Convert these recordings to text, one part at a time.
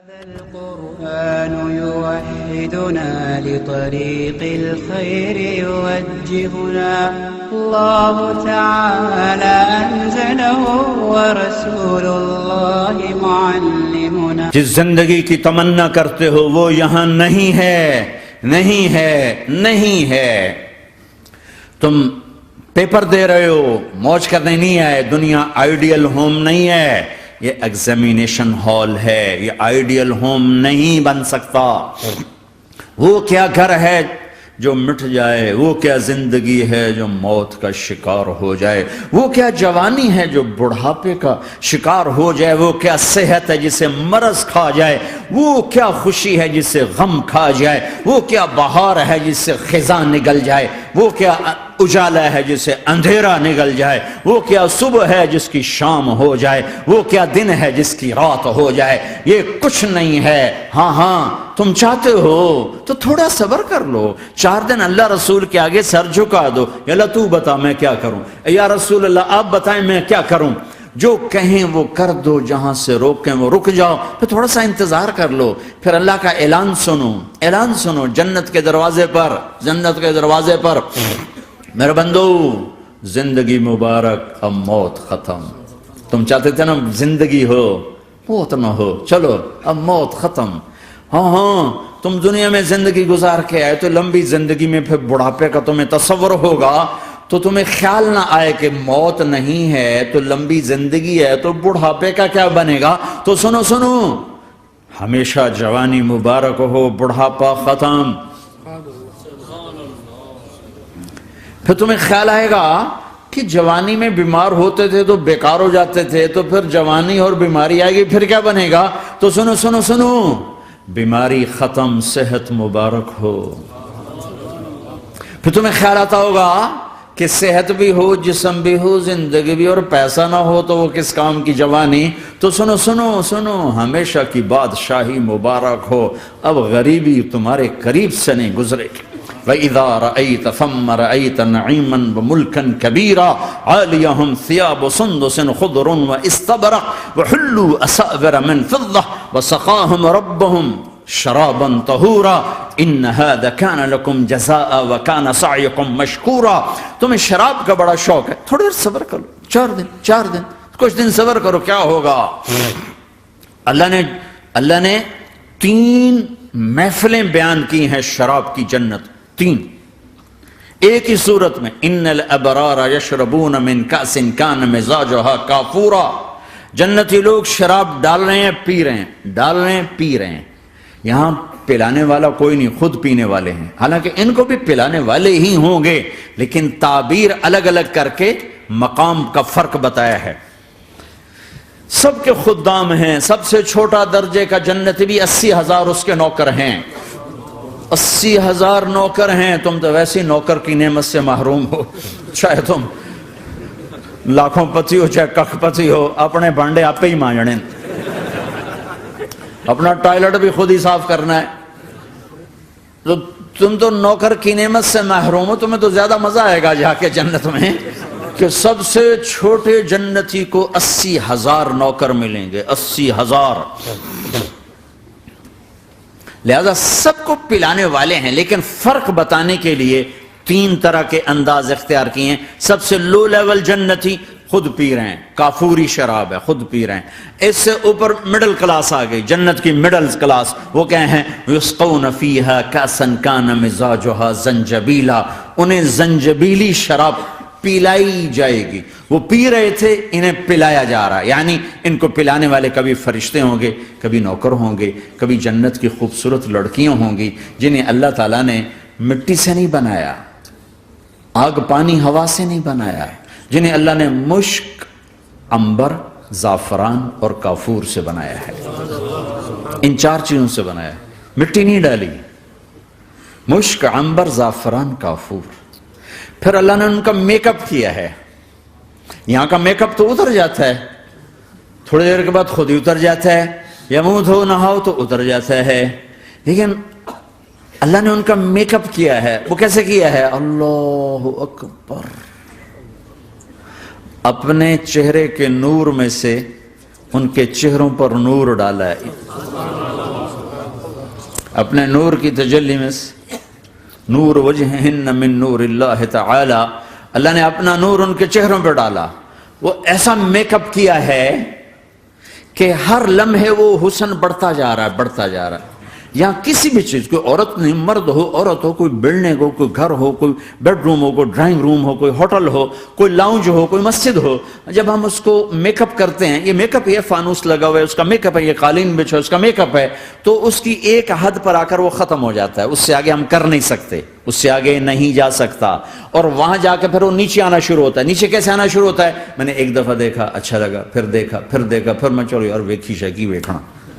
القرآن يوحدنا لطريق الخير يوجهنا الله تعالى أنزله ورسول الله معلمنا. جس زندگی کی تمنا کرتے ہو وہ یہاں نہیں ہے، نہیں ہے، نہیں ہے. تم پیپر دے رہے ہو، موج کرنے نہیں آئے. دنیا آئیڈیل ہوم نہیں ہے، یہ ایگزامینیشن ہال ہے. یہ آئیڈیل ہوم نہیں بن سکتا. وہ کیا گھر ہے جو مٹ جائے، وہ کیا زندگی ہے جو موت کا شکار ہو جائے، وہ کیا جوانی ہے جو بڑھاپے کا شکار ہو جائے، وہ کیا صحت ہے جسے مرض کھا جائے، وہ کیا خوشی ہے جسے غم کھا جائے، وہ کیا بہار ہے جس سے خزاں نگل جائے، وہ کیا اجالا ہے جس سے اندھیرا نگل جائے، وہ کیا صبح ہے جس کی شام ہو جائے، وہ کیا دن ہے جس کی رات ہو جائے. یہ کچھ نہیں ہے. ہاں تم چاہتے ہو تو تھوڑا صبر کر لو. 4 دن اللہ رسول کے آگے سر جھکا دو. یا اللہ تو بتا میں کیا کروں، یا رسول اللہ آپ بتائیں میں کیا کروں. جو کہیں وہ کر دو، جہاں سے روکیں وہ رک جاؤ. پھر تھوڑا سا انتظار کر لو. پھر اللہ کا اعلان سنو، اعلان سنو جنت کے دروازے پر، جنت کے دروازے پر. میرے بندو زندگی مبارک، اب موت ختم. تم چاہتے تھے نا زندگی ہو موت نہ ہو، چلو اب موت ختم. ہاں تم دنیا میں زندگی گزار کے آئے تو لمبی زندگی میں پھر بڑھاپے کا تمہیں تصور ہوگا تو تمہیں خیال نہ آئے کہ موت نہیں ہے تو لمبی زندگی ہے تو بڑھاپے کا کیا بنے گا. تو سنو سنو، ہمیشہ جوانی مبارک ہو، بڑھاپا ختم. پھر تمہیں خیال آئے گا کہ جوانی میں بیمار ہوتے تھے تو بیکار ہو جاتے تھے، تو پھر جوانی اور بیماری آئے گی پھر کیا بنے گا. تو سنو سنو سنو، بیماری ختم، صحت مبارک ہو. پھر تمہیں خیال آتا ہوگا کہ صحت بھی ہو، جسم بھی ہو، زندگی بھی، اور پیسہ نہ ہو تو وہ کس کام کی جوانی. تو سنو سنو سنو، ہمیشہ کی بادشاہی مبارک ہو. اب غریبی تمہارے قریب سے نہیں گزرے گی. وَإِذَا رَأَيْتَ ثَمَّ رَأَيْتَ نَعِيمًا وَمُلْكًا كَبِيرًا عَالِيَهُمْ ثِيَابُ سُنْدُسٍ خُضْرٌ وَإِسْتَبْرَقٍ وَحُلُّوا أَسَاوِرَ مِنْ فِضَّةٍ وَسَقَاهُمْ رَبُّهُمْ شَرَابًا طَهُورًا إِنَّ هَذَا كَانَ لَكُمْ جَزَاءً وَكَانَ سَعْيُكُمْ مَشْكُورًا. تمہیں شراب کا بڑا شوق ہے، تھوڑی دیر صبر کرو. 4 دن کچھ دن صبر کرو، کیا ہوگا. اللہ نے 3 محفلیں بیان کی ہیں شراب کی جنت. 3 ایک ہی صورت میں. ان الابرار یشربون من کأس کان مزاجها کافورا. جنتی لوگ شراب ڈال رہے ہیں، پی رہے ہیں، ڈال رہے ہیں، پی رہے ہیں. یہاں پلانے والا کوئی نہیں، خود پینے والے ہیں. حالانکہ ان کو بھی پلانے والے ہی ہوں گے، لیکن تعبیر الگ الگ کر کے مقام کا فرق بتایا ہے. سب کے خدام ہیں. سب سے چھوٹا درجے کا جنتی بھی 80,000 اس کے نوکر ہیں. 80,000 نوکر ہیں. تم تو ویسی نوکر کی نعمت سے محروم ہو. چاہے تم لاکھوں پتی ہو چاہے کخ پتی ہو، اپنے بانڈے آپ ہی مانجنے، اپنا ٹوائلٹ بھی خود ہی صاف کرنا ہے. تو تم تو نوکر کی نعمت سے محروم ہو. تمہیں تو زیادہ مزہ آئے گا جا کے جنت میں کہ سب سے چھوٹے جنتی کو 80,000 نوکر ملیں گے. 80,000. لہذا سب کو پلانے والے ہیں، لیکن فرق بتانے کے لیے 3 طرح کے انداز اختیار کیے ہیں. سب سے لو لیول جنتی خود پی رہے ہیں، کافوری شراب ہے، خود پی رہے ہیں. اس سے اوپر مڈل کلاس آ گئی، جنت کی مڈل کلاس. وہ کہے ہیں یسقون فیہا کاسا کان مزاجها زنجبیلا. انہیں زنجبیلی شراب پلائی جائے گی. وہ پی رہے تھے، انہیں پلایا جا رہا ہے. یعنی ان کو پلانے والے کبھی فرشتے ہوں گے، کبھی نوکر ہوں گے، کبھی جنت کی خوبصورت لڑکیاں ہوں گی جنہیں اللہ تعالیٰ نے مٹی سے نہیں بنایا، آگ پانی ہوا سے نہیں بنایا، جنہیں اللہ نے مشک، عنبر، زعفران اور کافور سے بنایا ہے. ان 4 چیزوں سے بنایا ہے، مٹی نہیں ڈالی. مشک، عنبر، زعفران، کافور. پھر اللہ نے ان کا میک اپ کیا ہے. یہاں کا میک اپ تو اتر جاتا ہے، تھوڑی دیر کے بعد خود ہی اتر جاتا ہے، یا منہ دھو نہاؤ تو اتر جاتا ہے. لیکن اللہ نے ان کا میک اپ کیا ہے. وہ کیسے کیا ہے؟ اللہ اکبر. اپنے چہرے کے نور میں سے ان کے چہروں پر نور ڈالا ہے. اپنے نور کی تجلی میں سے، نور وجہہن من نور اللہ تعالی، اللہ نے اپنا نور ان کے چہروں پہ ڈالا. وہ ایسا میک اپ کیا ہے کہ ہر لمحے وہ حسن بڑھتا جا رہا ہے، بڑھتا جا رہا ہے. یہاں کسی بھی چیز، کوئی عورت نہیں، مرد ہو، عورت ہو، کوئی بلڈنگ ہو، کوئی گھر ہو، کوئی بیڈ روم ہو، کوئی ڈرائنگ روم ہو، کوئی ہوٹل ہو، کوئی لاؤنج ہو، کوئی مسجد ہو، جب ہم اس کو میک اپ کرتے ہیں، یہ میک اپ، یہ فانوس لگا ہوا ہے اس کا میک اپ ہے، یہ قالین بچھا ہے اس کا میک اپ ہے، تو اس کی ایک حد پر آ کر وہ ختم ہو جاتا ہے. اس سے آگے ہم کر نہیں سکتے، اس سے آگے نہیں جا سکتا. اور وہاں جا کے پھر وہ نیچے آنا شروع ہوتا ہے. نیچے کیسے آنا شروع ہوتا ہے؟ میں نے ایک دفعہ دیکھا، اچھا لگا، پھر دیکھا، پھر دیکھا، پھر میں چلو یار ویکھی شیکی ویکھنا.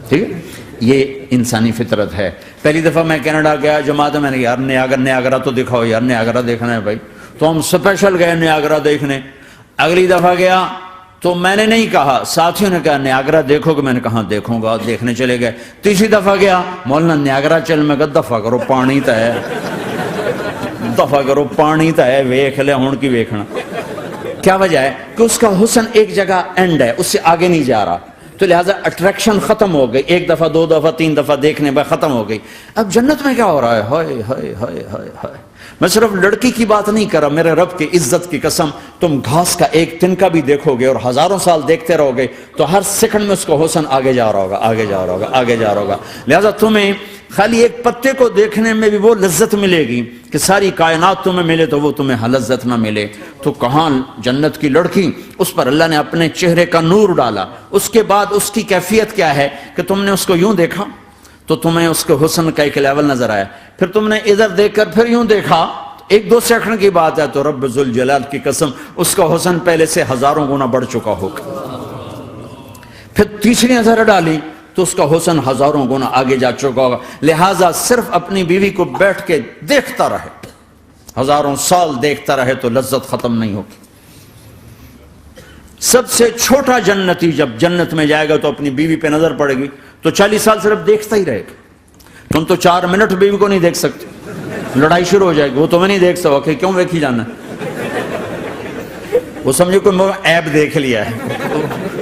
ٹھیک ہے، یہ انسانی فطرت ہے. پہلی دفعہ میں کینیڈا گیا جماعت میں نے یار نیاگرا تو دکھاؤ یار، نیاگرا دیکھنا ہے بھائی. تو ہم اسپیشل گئے نیاگرا دیکھنے. اگلی دفعہ گیا تو میں نے نہیں کہا، ساتھیوں نے کہا نیاگرا دیکھو گے، میں نے کہا دیکھوں گا، دیکھنے چلے گئے. تیسری دفعہ گیا، مولانا نیاگرا چل، میں کہا دفعہ کرو پانی تا ہے، دفعہ کرو پانی تا ہے، ویکھ لے ہون کی ویکھنا. کیا وجہ ہے؟ کہ اس کا حسن ایک جگہ اینڈ ہے، اس سے آگے نہیں جا رہا. تو لہٰذا اٹریکشن ختم ہو گئی، ایک دفعہ، دو دفعہ، تین دفعہ دیکھنے بعد ختم ہو گئی. اب جنت میں کیا ہو رہا ہے؟ ہائے ہائے ہائے ہائے ہائے. میں صرف لڑکی کی بات نہیں کر رہا، میرے رب کی عزت کی قسم، تم گھاس کا ایک تنکا بھی دیکھو گے اور ہزاروں سال دیکھتے رہو گے تو ہر سیکنڈ میں اس کا حسن آگے جا رہا ہوگا، آگے جا رہا ہوگا، آگے جا رہا ہوگا. لہٰذا تمہیں خالی ایک پتے کو دیکھنے میں بھی وہ لذت ملے گی کہ ساری کائنات تمہیں ملے تو وہ تمہیں لذت نہ ملے. تو کہاں جنت کی لڑکی، اس پر اللہ نے اپنے چہرے کا نور ڈالا. اس کے بعد اس کی کیفیت کیا ہے کہ تم نے اس کو یوں دیکھا تو تمہیں اس کے حسن کا ایک لیول نظر آیا. پھر تم نے ادھر دیکھ کر پھر یوں دیکھا، ایک دو سیکنڈ کی بات ہے تو رب ذوالجلال کی قسم اس کا حسن پہلے سے ہزاروں گنا بڑھ چکا ہوگا. پھر تیسری نظر ڈالی تو اس کا حسن ہزاروں گنا آگے جا چکا ہوگا. لہٰذا صرف اپنی بیوی کو بیٹھ کے دیکھتا رہے، ہزاروں سال دیکھتا رہے تو لذت ختم نہیں ہوگی. سب سے چھوٹا جنتی جب جنت میں جائے گا تو اپنی بیوی پہ نظر پڑے گی تو 40 سال صرف دیکھتا ہی رہے گا. تم تو 4 منٹ بیوی کو نہیں دیکھ سکتے، لڑائی شروع ہو جائے گی. وہ تمہیں نہیں دیکھ سکو کہ کیوں ویکھی جانا، وہ سمجھے کوئی عیب دیکھ لیا ہے،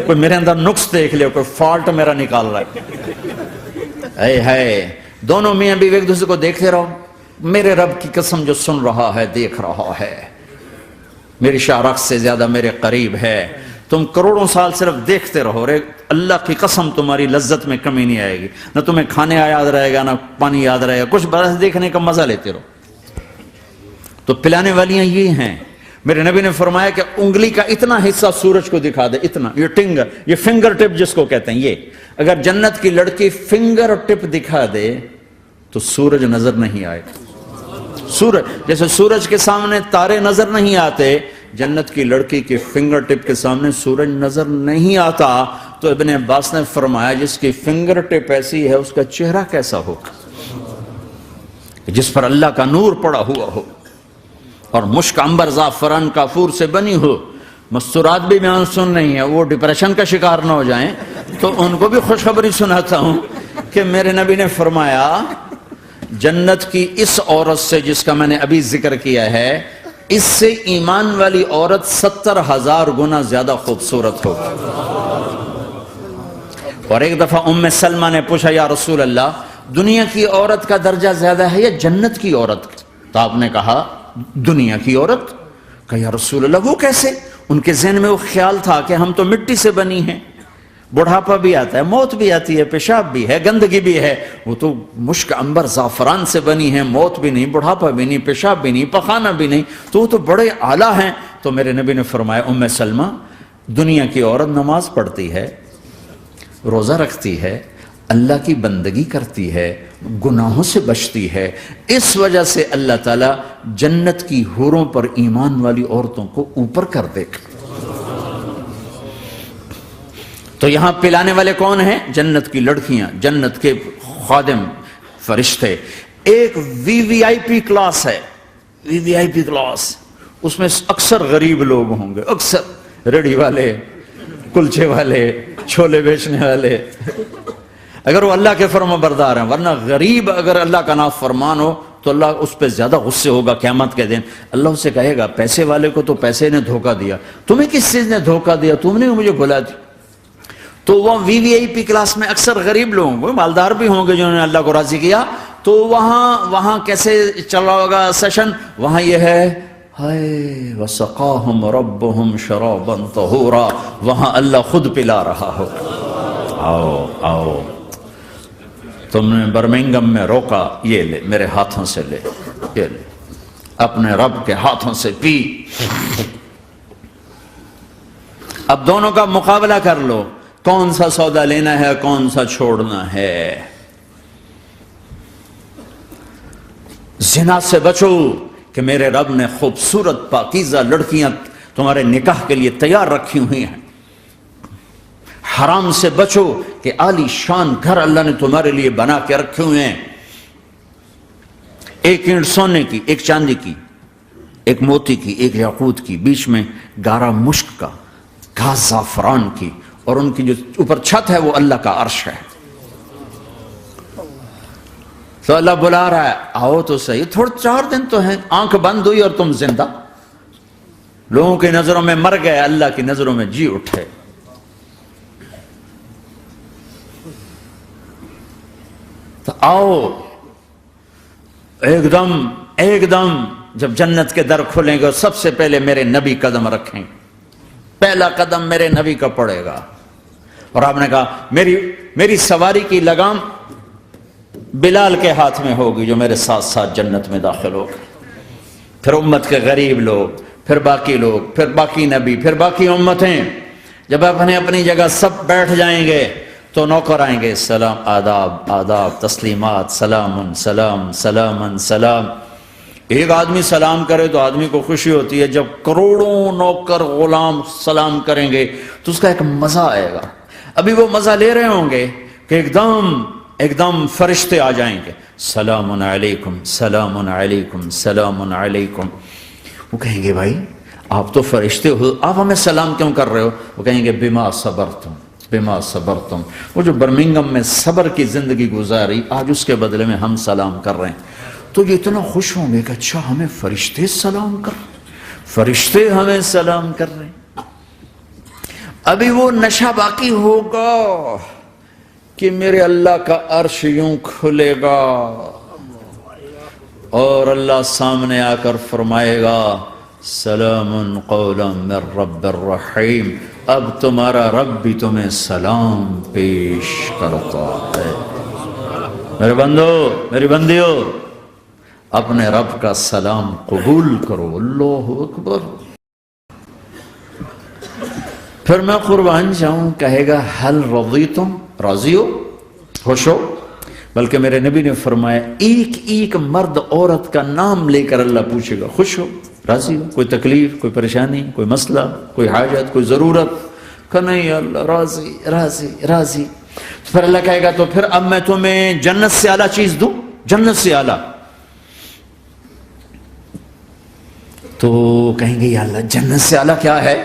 کوئی میرے اندر نقص دیکھ لیا، کوئی فالٹ میرا نکال رہا ہے. اے ہے دونوں میاں بیوی ایک دوسرے کو دیکھتے رہو. میرے رب کی قسم جو سن رہا ہے، دیکھ رہا ہے، میری شارخ سے زیادہ میرے قریب ہے. تم کروڑوں سال صرف دیکھتے رہو، رے اللہ کی قسم تمہاری لذت میں کمی نہیں آئے گی. نہ تمہیں کھانے یاد رہے گا، نہ پانی یاد رہے گا، کچھ برس دیکھنے کا مزہ لیتے رہو. تو پلانے والیاں یہ ہیں. میرے نبی نے فرمایا کہ انگلی کا اتنا حصہ سورج کو دکھا دے، اتنا، یہ فنگر ٹپ جس کو کہتے ہیں، یہ اگر جنت کی لڑکی فنگر ٹپ دکھا دے تو سورج نظر نہیں آئے. سورج جیسے سورج کے سامنے تارے نظر نہیں آتے، جنت کی لڑکی کے فنگر ٹپ کے سامنے سورج نظر نہیں آتا. تو ابن عباس نے فرمایا جس کی فنگر ٹپ ایسی ہے اس کا چہرہ کیسا ہوگا، جس پر اللہ کا نور پڑا ہوا ہو اور مشک عنبر زعفران کافور سے بنی ہو. مستورات بھی بیان سن رہی ہیں، وہ ڈپریشن کا شکار نہ ہو جائیں تو ان کو بھی خوشخبری سناتا ہوں کہ میرے نبی نے فرمایا جنت کی اس عورت سے جس کا میں نے ابھی ذکر کیا ہے، اس سے ایمان والی عورت 70,000 گنا زیادہ خوبصورت ہوگی. اور ایک دفعہ ام سلمہ نے پوچھا یا رسول اللہ دنیا کی عورت کا درجہ زیادہ ہے یا جنت کی عورت کا؟ تو آپ نے کہا دنیا کی عورت. کہا یا رسول اللہ وہ کیسے؟ ان کے ذہن میں وہ خیال تھا کہ ہم تو مٹی سے بنی ہیں، بڑھاپا بھی آتا ہے، موت بھی آتی ہے، پیشاب بھی ہے، گندگی بھی ہے. وہ تو مشک عنبر زعفران سے بنی ہیں، موت بھی نہیں، بڑھاپا بھی نہیں، پیشاب بھی نہیں، پخانہ بھی نہیں، تو وہ تو بڑے اعلیٰ ہیں. تو میرے نبی نے فرمایا ام سلمہ دنیا کی عورت نماز پڑھتی ہے، روزہ رکھتی ہے، اللہ کی بندگی کرتی ہے، گناہوں سے بچتی ہے، اس وجہ سے اللہ تعالیٰ جنت کی حوروں پر ایمان والی عورتوں کو اوپر کر دے گا. تو یہاں پلانے والے کون ہیں؟ جنت کی لڑکیاں، جنت کے خادم فرشتے. ایک وی وی آئی پی کلاس ہے، وی وی آئی پی کلاس، اس میں اکثر غریب لوگ ہوں گے، اکثر ریڑھی والے، کلچے والے، چھولے بیچنے والے، اگر وہ اللہ کے فرما بردار ہیں. ورنہ غریب اگر اللہ کا نافرمان ہو تو اللہ اس پہ زیادہ غصے ہوگا قیامت کے دن. اللہ اسے کہے گا پیسے والے کو تو پیسے نے دھوکہ دیا، تمہیں کس چیز نے دھوکہ دیا؟ تم نے مجھے بلا دی. تو وہ وی وی آئی پی کلاس میں اکثر غریب لوگ ہوں گے، مالدار بھی ہوں گے جنہوں نے اللہ کو راضی کیا، تو وہاں کیسے چلا ہوگا سیشن؟ وہاں یہ ہے ہائے وسقاہم ربہم شرابا طہورا، وہاں اللہ خود پلا رہا ہو، آؤ تم نے برمنگم میں روکا، یہ لے میرے ہاتھوں سے لے، یہ لے اپنے رب کے ہاتھوں سے پی۔ اب دونوں کا مقابلہ کر لو، کون سا سودا لینا ہے کون سا چھوڑنا ہے۔ زنا سے بچو کہ میرے رب نے خوبصورت پاکیزہ لڑکیاں تمہارے نکاح کے لیے تیار رکھی ہوئی ہیں۔ حرام سے بچو کہ عالی شان گھر اللہ نے تمہارے لیے بنا کے رکھے ہوئے ہیں، ایک اینٹ سونے کی، ایک چاندی کی، ایک موتی کی، ایک یاقوت کی، بیچ میں گارا مشک کا، گھاس زعفران کی، اور ان کی جو اوپر چھت ہے وہ اللہ کا عرش ہے۔ تو اللہ بلا رہا ہے آؤ تو صحیح، تھوڑے 4 دن تو ہیں، آنکھ بند ہوئی اور تم زندہ، لوگوں کی نظروں میں مر گئے، اللہ کی نظروں میں جی اٹھے۔ تو آؤ ایک دم جب جنت کے در کھلیں گے سب سے پہلے میرے نبی قدم رکھیں، پہلا قدم میرے نبی کا پڑے گا۔ اور آپ نے کہا میری سواری کی لگام بلال کے ہاتھ میں ہوگی جو میرے ساتھ ساتھ جنت میں داخل ہوگا، پھر امت کے غریب لوگ، پھر باقی لوگ، پھر باقی نبی، پھر باقی امتیں، جب اپنی جگہ سب بیٹھ جائیں گے تو نوکر آئیں گے، سلام، آداب، تسلیمات، سلام سلام سلام سلام۔ ایک آدمی سلام کرے تو آدمی کو خوشی ہوتی ہے، جب کروڑوں نوکر غلام سلام کریں گے تو اس کا ایک مزہ آئے گا۔ ابھی وہ مزہ لے رہے ہوں گے کہ ایک دم فرشتے آ جائیں گے، سلام علیکم سلام علیکم سلام علیکم۔ وہ کہیں گے بھائی آپ تو فرشتے ہو، آپ ہمیں سلام کیوں کر رہے ہو؟ وہ کہیں گے بما صبرتم۔ وہ جو برمنگم میں صبر کی زندگی گزاری، آج اس کے بدلے میں ہم سلام کر رہے ہیں۔ تو یہ اتنا خوش ہوں گے کہ اچھا ہمیں فرشتے سلام کر رہے ہیں، فرشتے ہمیں سلام کر رہے ہیں۔ ابھی وہ نشہ باقی ہوگا کہ میرے اللہ کا عرش یوں کھلے گا اور اللہ سامنے آ کر فرمائے گا سلام قولا من رب الرحیم، اب تمہارا رب بھی تمہیں سلام پیش کرتا ہے۔ میرے بندو، میری بندیو، اپنے رب کا سلام قبول کرو، اللہ اکبر۔ پھر میں قربان جاؤں، کہے گا حل رضیتم، راضی ہو، خوش ہو؟ بلکہ میرے نبی نے فرمایا ایک مرد عورت کا نام لے کر اللہ پوچھے گا، خوش ہو، راضی ہو؟ کوئی تکلیف، کوئی پریشانی، کوئی مسئلہ، کوئی حاجت، کوئی ضرورت؟ کہ نہیں اللہ، راضی راضی راضی۔ پھر اللہ کہے گا تو پھر اب میں تمہیں جنت سے اعلیٰ چیز دوں، جنت سے اعلیٰ۔ تو کہیں گے یا اللہ جنت سے اعلیٰ کیا ہے؟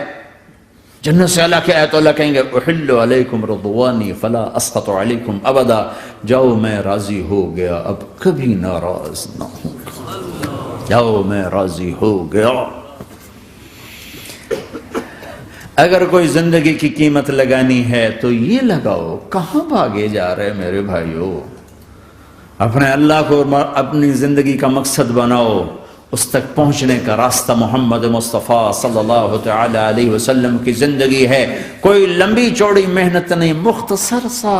جنت سے اعلیٰ کیا ہے؟ تو اللہ کہیں گے احل علیکم رضوانی فلا اسخط علیکم ابدا، جاؤ میں راضی ہو گیا، اب کبھی ناراض نہ ہوں گا، جاؤ میں راضی ہو گیا۔ اگر کوئی زندگی کی قیمت لگانی ہے تو یہ لگاؤ، کہاں بھاگے جا رہے میرے بھائیو؟ اپنے اللہ کو اپنی زندگی کا مقصد بناؤ، اس تک پہنچنے کا راستہ محمد مصطفیٰ صلی اللہ تعالی علیہ وسلم کی زندگی ہے۔ کوئی لمبی چوڑی محنت نہیں، مختصر سا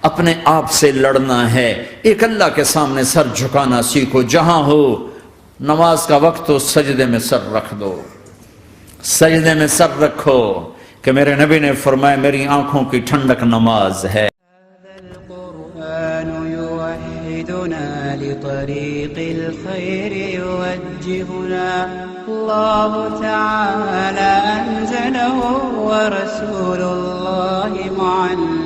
اپنے آپ سے لڑنا ہے، ایک اللہ کے سامنے سر جھکانا سیکھو، جہاں ہو نماز کا وقت تو سجدے میں سر رکھ دو، سجدے میں سر رکھو، کہ میرے نبی نے فرمایا میری آنکھوں کی ٹھنڈک نماز ہے۔ لطريق الخير يوجهنا، الله تعالى أنزله ورسول الله معلم